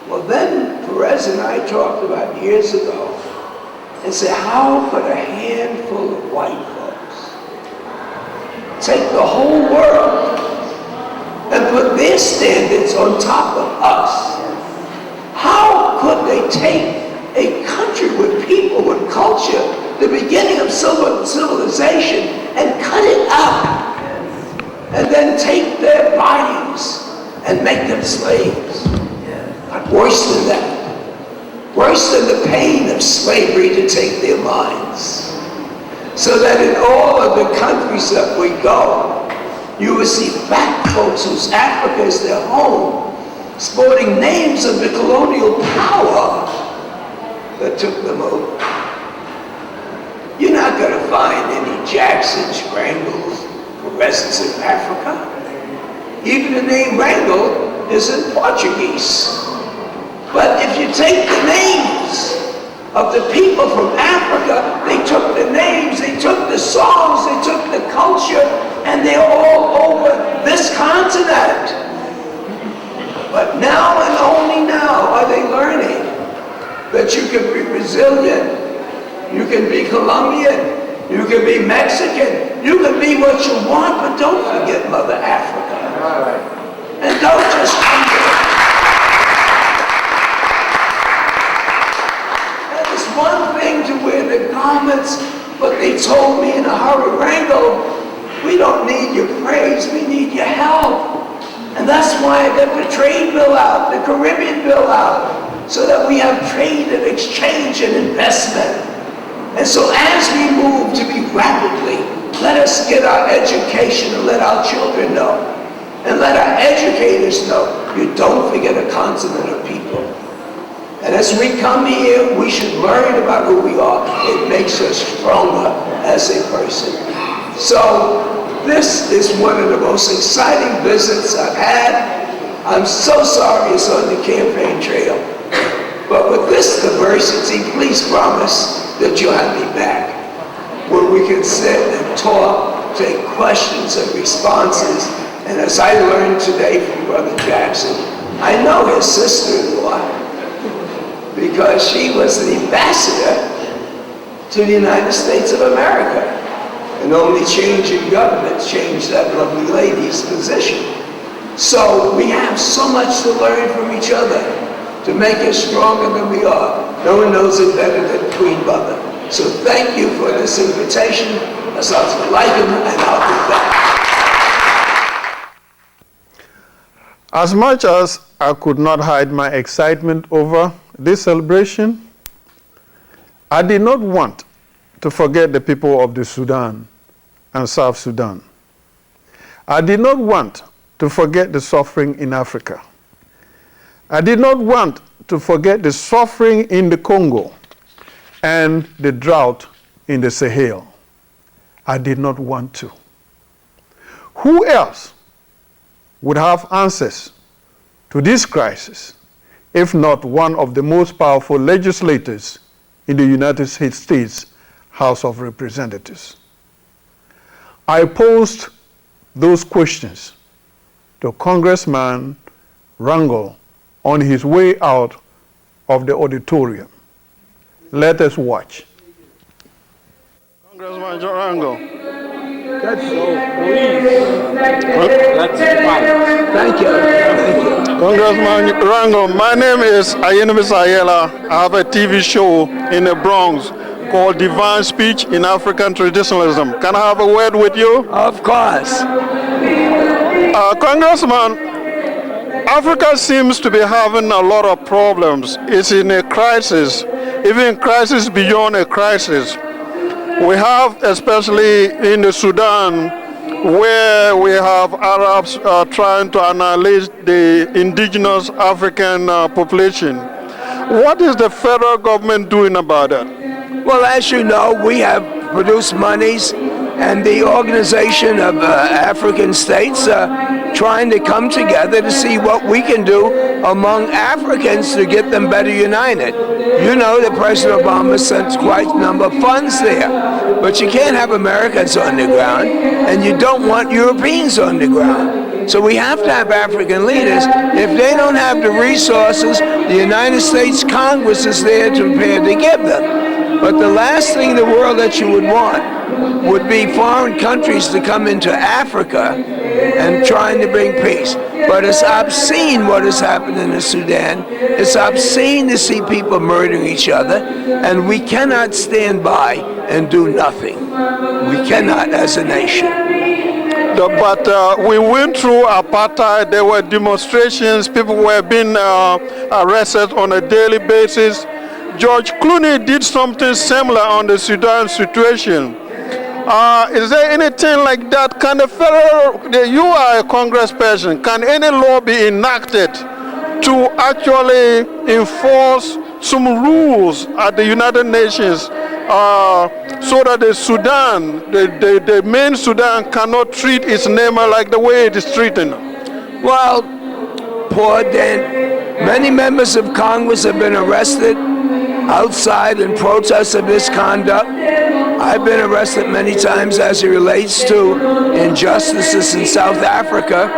Well, then Perez and I talked about years ago and said, how could a handful of white folks take the whole world and put their standards on top of us? How could they take a country with people, with culture, the beginning of civilization, and cut it up, and then take their bodies and make them slaves? But worse than that, worse than the pain of slavery, to take their minds. So that in all of the countries that we go, you will see black folks whose Africa is their home, sporting names of the colonial power that took them over. You're not going to find any Jacksons, Wrangles, Perez's in Africa. Even the name Wrangle is in Portuguese. But if you take the names of the people from Africa, they took the names, they took the songs, they took the culture, and they're all over this continent. But now and only now are they learning that you can be Brazilian, you can be Colombian, you can be Mexican, you can be what you want, but don't forget Mother Africa. And don't just one thing to wear the garments, but they told me in a hurry, Wrangle, we don't need your praise, we need your help. And that's why I got the trade bill out, the Caribbean bill out, so that we have trade and exchange and investment. And so as we move to be rapidly, let us get our education and let our children know, and let our educators know, you don't forget a continent of people. And as we come here, we should learn about who we are. It makes us stronger as a person. So this is one of the most exciting visits I've had. I'm so sorry it's on the campaign trail. But with this diversity, please promise that you'll have me back, where we can sit and talk, take questions and responses. And as I learned today from Brother Jackson, I know his sister-in-law, because she was the ambassador to the United States of America. And only change in government changed that lovely lady's position. So we have so much to learn from each other to make us stronger than we are. No one knows it better than Queen Mother. So thank you for this invitation. As I was like him, and I'll be back. As much as I could not hide my excitement over this celebration, I did not want to forget the people of the Sudan and South Sudan. I did not want to forget the suffering in Africa. I did not want to forget the suffering in the Congo and the drought in the Sahel. I did not want to. Who else would have answers to this crisis if not one of the most powerful legislators in the United States House of Representatives? I posed those questions to Congressman Wrangle on his way out of the auditorium. Let us watch. Congressman Wrangle. That's so Thank you. Congressman Wrangle, my name is Ayenimis Ayela. I have a TV show in the Bronx called Divine Speech in African Traditionalism. Can I have a word with you? Of course. Congressman, Africa seems to be having a lot of problems. It's in a crisis, even crisis beyond a crisis. We have, especially in the Sudan, where we have Arabs trying to annihilate the indigenous African population. What is the federal government doing about that? Well, as you know, we have produced monies, and the Organization of African States trying to come together to see what we can do among Africans to get them better united. You know that President Obama sent quite a number of funds there, but you can't have Americans on the ground, and you don't want Europeans on the ground. So we have to have African leaders. If they don't have the resources, the United States Congress is there to prepare to give them. But the last thing in the world that you would want would be foreign countries to come into Africa and trying to bring peace. But it's obscene what has happened in the Sudan. It's obscene to see people murdering each other, and we cannot stand by and do nothing. We cannot as a nation. But we went through apartheid. There were demonstrations. People were being arrested on a daily basis. George Clooney did something similar on the Sudan situation. Is there anything like that? Can the federal, you are a congressperson, can any law be enacted to actually enforce some rules at the United Nations so that the Sudan, the main Sudan cannot treat its neighbor like the way it is treating? Well, poor Dan, many members of Congress have been arrested outside in protest of this conduct. I've been arrested many times as it relates to injustices in South Africa.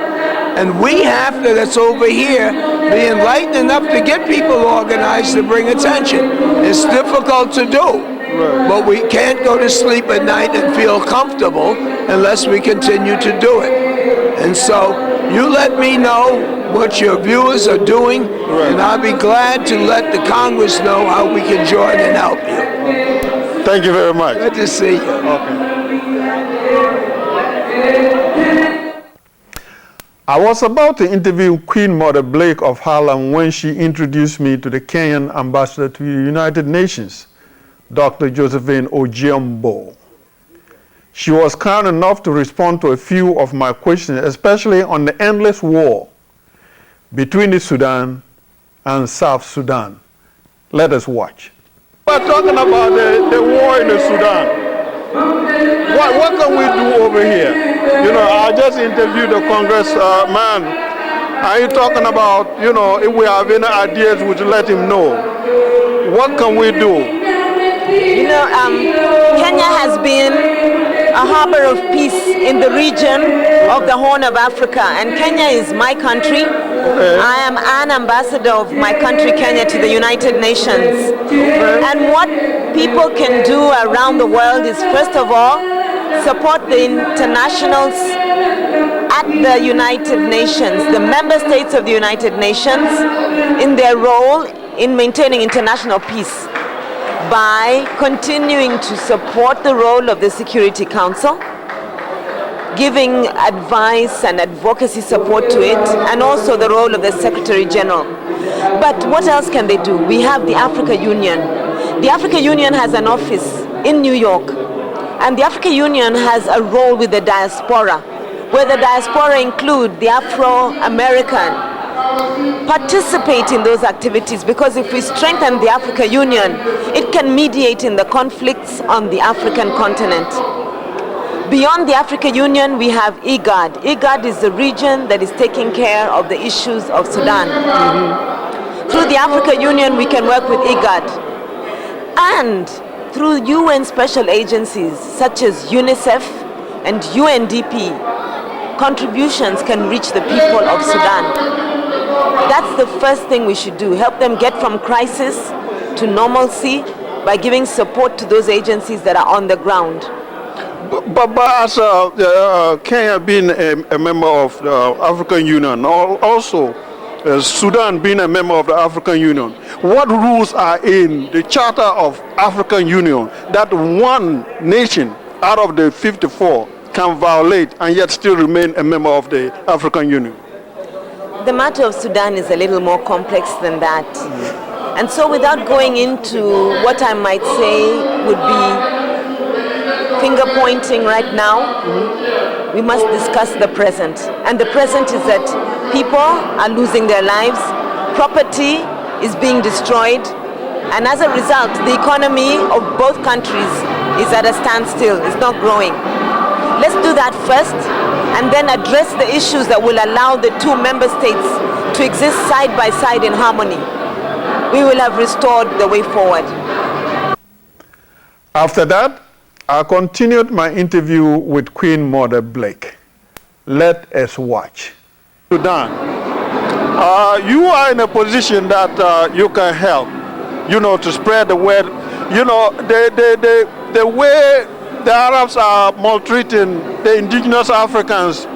And we have to, that's over here, be enlightened enough to get people organized to bring attention. It's difficult to do, but we can't go to sleep at night and feel comfortable unless we continue to do it. And so you let me know what your viewers are doing, and I'll be glad to let the Congress know how we can join and help you. Thank you very much. Good to see you. Okay. I was about to interview Queen Mother Blake of Harlem when she introduced me to the Kenyan ambassador to the United Nations, Dr. Josephine Ojiambo. She was kind enough to respond to a few of my questions, especially on the endless war between the Sudan and South Sudan. Let us watch. We're talking about the war in the Sudan. What can we do over here? You know, I just interviewed the congressman. Are you talking about, you know, if we have any ideas, would you let him know? What can we do? You know, Kenya has been a harbor of peace in the region of the Horn of Africa, and Kenya is my country. Okay. I am an ambassador of my country, Kenya, to the United Nations. Okay. And what people can do around the world is, first of all, support the internationals at the United Nations, the member states of the United Nations, in their role in maintaining international peace by continuing to support the role of the Security Council, giving advice and advocacy support to it, and also the role of the Secretary General. But what else can they do? We have the Africa Union. The Africa Union has an office in New York, and the Africa Union has a role with the diaspora, where the diaspora include the Afro-American. Participate in those activities, because if we strengthen the Africa Union, it can mediate in the conflicts on the African continent. Beyond the Africa Union, we have IGAD. IGAD is the region that is taking care of the issues of Sudan. Mm-hmm. Through the Africa Union, we can work with IGAD. And through UN special agencies such as UNICEF and UNDP, contributions can reach the people of Sudan. That's the first thing we should do, help them get from crisis to normalcy by giving support to those agencies that are on the ground. But as Kenya being a member of the African Union, also Sudan being a member of the African Union, what rules are in the Charter of African Union that one nation out of the 54 can violate and yet still remain a member of the African Union? The matter of Sudan is a little more complex than that. Mm-hmm. And so without going into what I might say would be finger pointing right now, we must discuss the present. And the present is that people are losing their lives, property is being destroyed, and as a result, the economy of both countries is at a standstill, it's not growing. Let's do that first, and then address the issues that will allow the two member states to exist side by side in harmony. We will have restored the way forward. After that, I continued my interview with Queen Mother Blake. Let us watch. Sudan. You are in a position that you can help, to spread the word. The way the Arabs are maltreating the indigenous Africans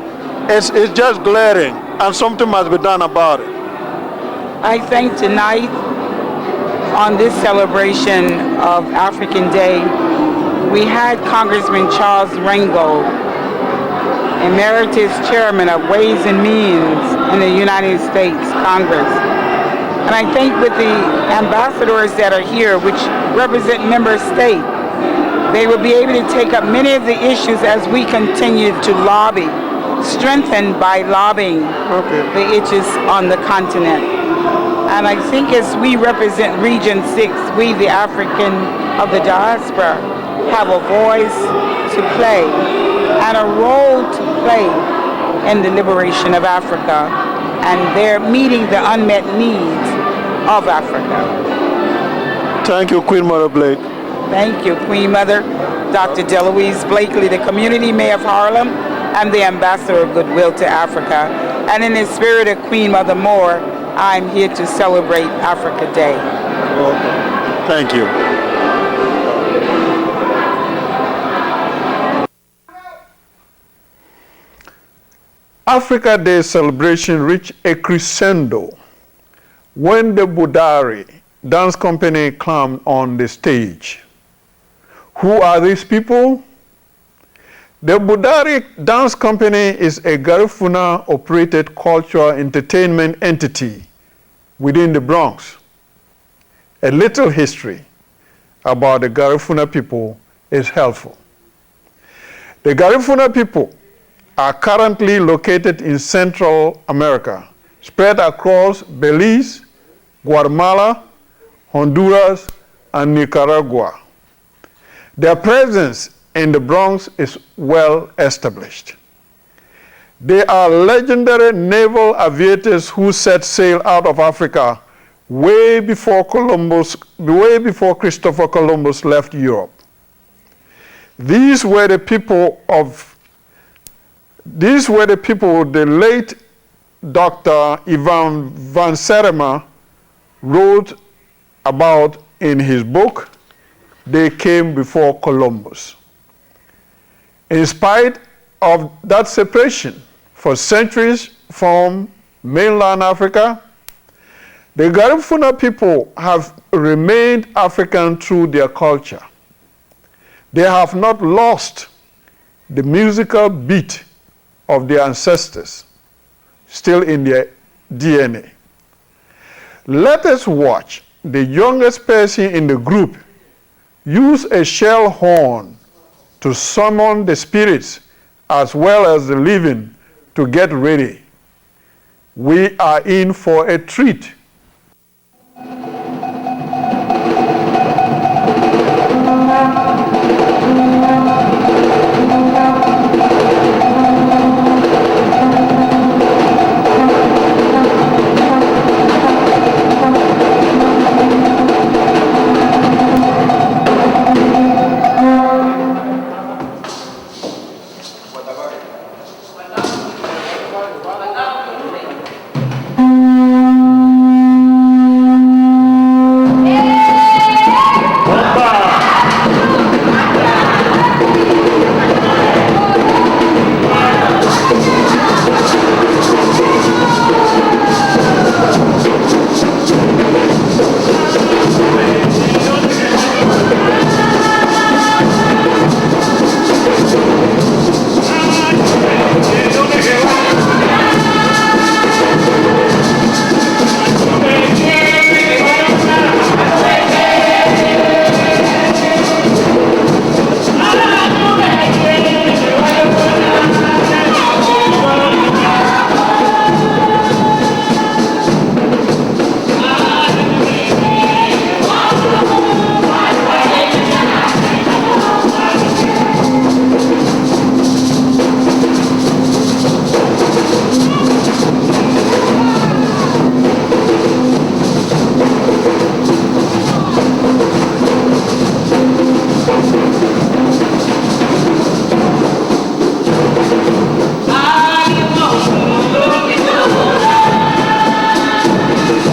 is just glaring, and something must be done about it. I think tonight, on this celebration of African Day, we had Congressman Charles Rangel, Emeritus Chairman of Ways and Means in the United States Congress. And I think with the ambassadors that are here, which represent member states, they will be able to take up many of the issues as we continue to lobby, strengthened by lobbying the issues on the continent. And I think as we represent Region 6, we, the African of the diaspora, have a voice to play and a role to play in the liberation of Africa, and they're meeting the unmet needs of Africa. Thank you, Queen Mother Blake. Thank you, Queen Mother, Dr. DeLuise Blakely, the Community Mayor of Harlem, and the Ambassador of Goodwill to Africa. And in the spirit of Queen Mother Moore, I'm here to celebrate Africa Day. Okay. Thank you. Africa Day celebration reached a crescendo when the Budari dance company climbed on the stage. Who are these people? The Budari Dance Company is a Garifuna-operated cultural entertainment entity within the Bronx. A little history about the Garifuna people is helpful. The Garifuna people are currently located in Central America, spread across Belize, Guatemala, Honduras, and Nicaragua. Their presence in the Bronx is well established. They are legendary naval aviators who set sail out of Africa way before Christopher Columbus left Europe. These were the people the late Dr. Ivan van Sertima wrote about in his book, They Came Before Columbus. In spite of that separation for centuries from mainland Africa, the Garifuna people have remained African through their culture. They have not lost the musical beat of their ancestors, still in their DNA. Let us watch the youngest person in the group use a shell horn to summon the spirits as well as the living to get ready. We are in for a treat